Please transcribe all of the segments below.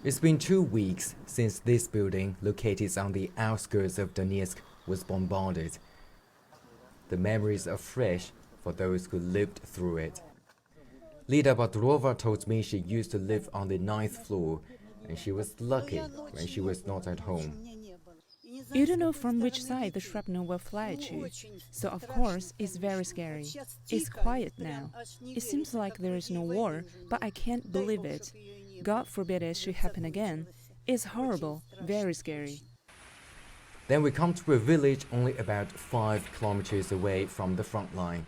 It's been 2 weeks since this building, located on the outskirts of Donetsk, was bombarded. The memories are fresh for those who lived through it. Lida Baturova told me she used to live on the 9th floor, and she was lucky when she was not at home. You don't know from which side the shrapnel will fly at you, so of course it's very scary. It's quiet now. It seems like there is no war, but I can't believe it. God forbid it should happen again. It's horrible, very scary. Then we come to a village only about 5 kilometers away from the front line.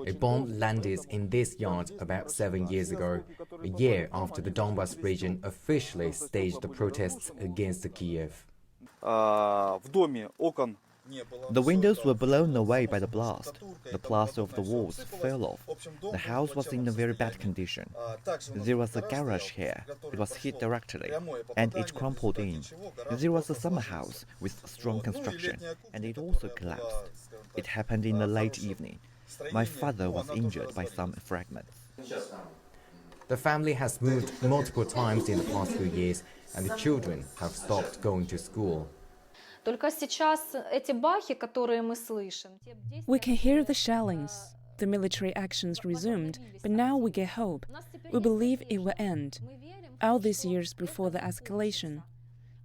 A bomb landed in this yard about 7 years ago, a year after the Donbas region officially staged the protests against Kiev. The windows were blown away by the blast. The plaster of the walls fell off. The house was in a very bad condition. There was a garage here. It was hit directly, and it crumpled in. There was a summer house with strong construction, and it also collapsed. It happened in the late evening. My father was injured by some fragments. The family has moved multiple times in the past few years, and the children have stopped going to school. We can hear the shellings. The military actions resumed, but now we get hope. We believe it will end. All these years before the escalation,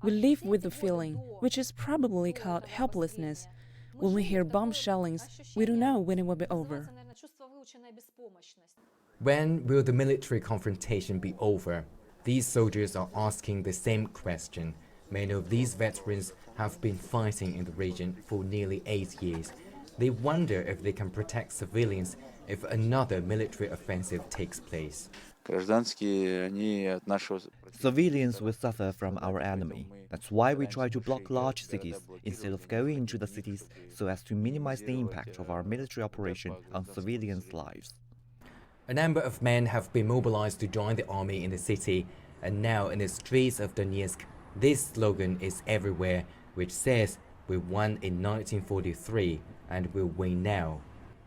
we live with the feeling, which is probably called helplessness. When we hear bomb shellings, we don't know when it will be over. When will the military confrontation be over? These soldiers are asking the same question. Many of these veterans have been fighting in the region for nearly 8 years. They wonder if they can protect civilians if another military offensive takes place. Civilians will suffer from our enemy. That's why we try to block large cities instead of going into the cities so as to minimize the impact of our military operation on civilians' lives. A number of men have been mobilized to join the army in the city, and now in the streets of Donetsk, this slogan is everywhere, which says, "We won in 1943 and we'll win now."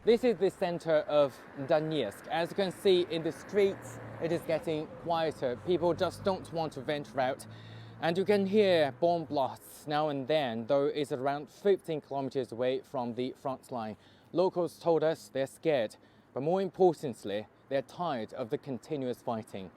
This is the center of Donetsk. As you can see in the streets, it is getting quieter. People just don't want to venture out. And you can hear bomb blasts now and then, though it's around 15 kilometers away from the front line. Locals told us they're scared, but more importantly, they're tired of the continuous fighting.